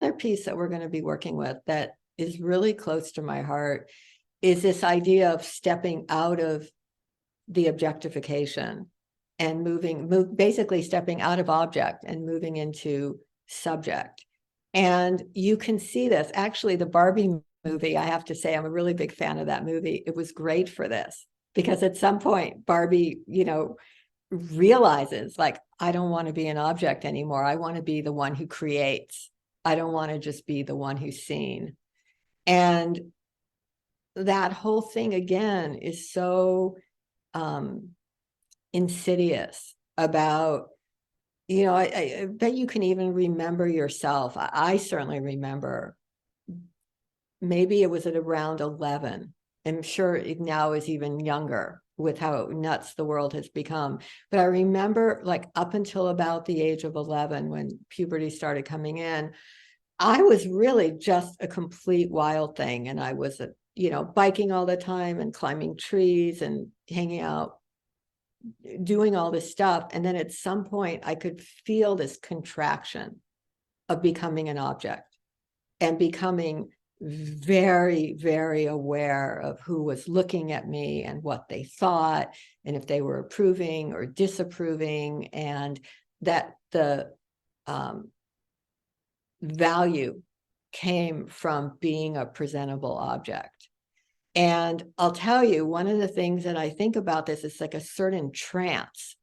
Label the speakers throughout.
Speaker 1: other piece that we're going to be working with that is really close to my heart is this idea of stepping out of the objectification and basically stepping out of object and moving into subject. And you can see this. Actually, the Barbie movie, I have to say, I'm a really big fan of that movie. It was great for this because at some point, Barbie, realizes, like, I don't want to be an object anymore. I want to be the one who creates. I don't want to just be the one who's seen. And that whole thing, again, is so insidious about, I bet you can even remember yourself. I certainly remember, maybe it was at around 11. I'm sure it now is even younger with how nuts the world has become. But I remember, like, up until about the age of 11, when puberty started coming in, I was really just a complete wild thing. And I was, biking all the time and climbing trees and hanging out, doing all this stuff. And then at some point I could feel this contraction of becoming an object and becoming very, very aware of who was looking at me and what they thought, and if they were approving or disapproving, and that the value came from being a presentable object. And I'll tell you, one of the things that I think about this is like a certain trance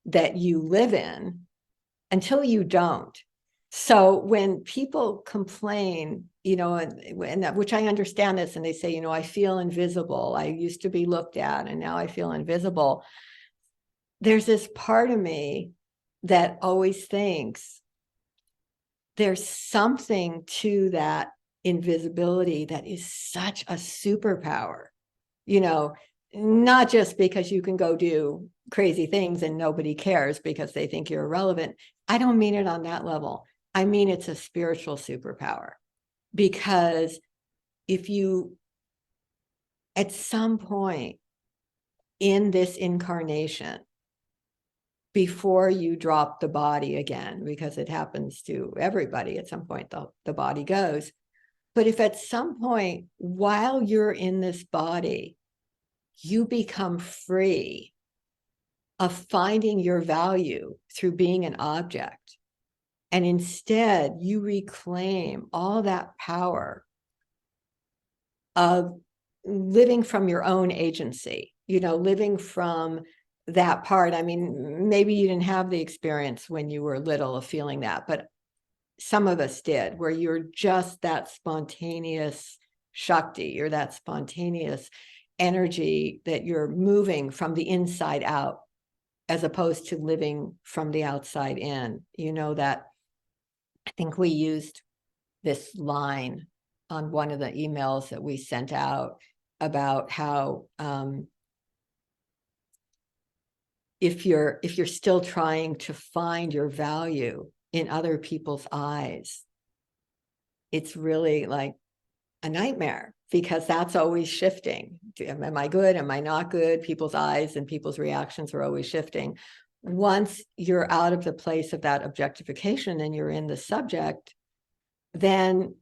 Speaker 1: that you live in until you don't. So when people complain, and which I understand this, and they say, I feel invisible. I used to be looked at and now I feel invisible. There's this part of me that always thinks there's something to that invisibility that is such a superpower, not just because you can go do crazy things and nobody cares because they think you're irrelevant. I don't mean it on that level. I mean, it's a spiritual superpower, because if you, at some point in this incarnation, before you drop the body again, because it happens to everybody, at some point the body goes. But if at some point while you're in this body, you become free of finding your value through being an object, and instead you reclaim all that power of living from your own agency, living from that part. I mean, maybe you didn't have the experience when you were little of feeling that, but some of us did, where you're just that spontaneous Shakti, you're that spontaneous energy that you're moving from the inside out, as opposed to living from the outside in. That I think we used this line on one of the emails that we sent out about how if you're still trying to find your value in other people's eyes, it's really like a nightmare, because that's always shifting. Am I good? Am I not good? People's eyes and people's reactions are always shifting. Once you're out of the place of that objectification and you're in the subject, then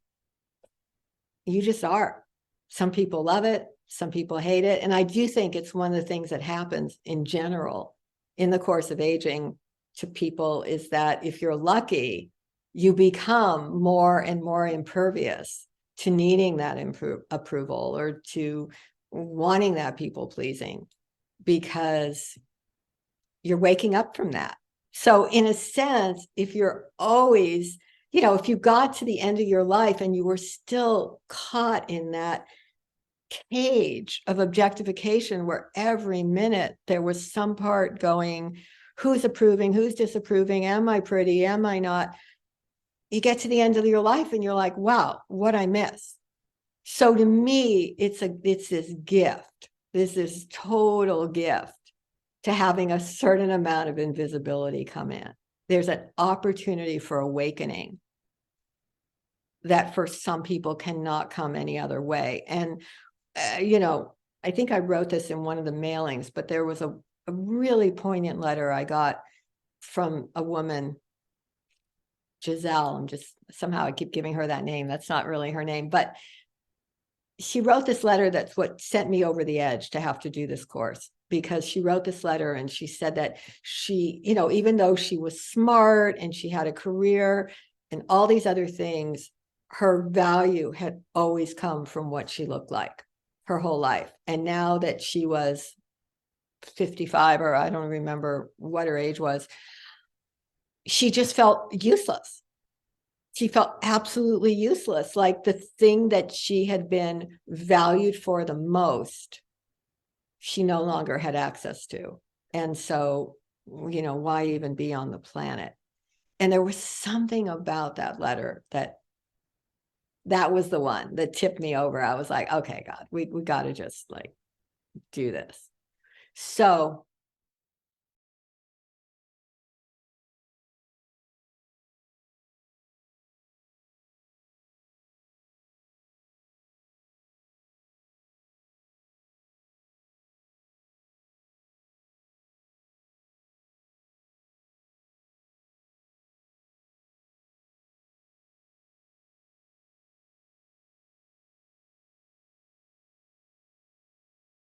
Speaker 1: you just are. Some people love it, some people hate it. And I do think it's one of the things that happens in general in the course of aging to people, is that if you're lucky, you become more and more impervious to needing that approval or to wanting that people pleasing, because you're waking up from that. So in a sense, if you're always, if you got to the end of your life and you were still caught in that cage of objectification, where every minute there was some part going, who's approving, who's disapproving, am I pretty, am I not? You get to the end of your life and you're like, wow, what I miss. So to me, it's this gift. This is total gift to having a certain amount of invisibility come in. There's an opportunity for awakening that for some people cannot come any other way. And, I think I wrote this in one of the mailings, but there was a really poignant letter I got from a woman Giselle. I'm just somehow I keep giving her that name. That's not really her name, but she wrote this letter. That's what sent me over the edge to have to do this course, because she wrote this letter and she said that she, you know, even though she was smart and she had a career and all these other things, her value had always come from what she looked like her whole life. And now that she was 55, or I don't remember what her age was, she just felt useless. She felt absolutely useless. Like the thing that she had been valued for the most, she no longer had access to. And so, you know, why even be on the planet? And there was something about that letter that was the one that tipped me over. I was like, okay, God, we got to just like do this. So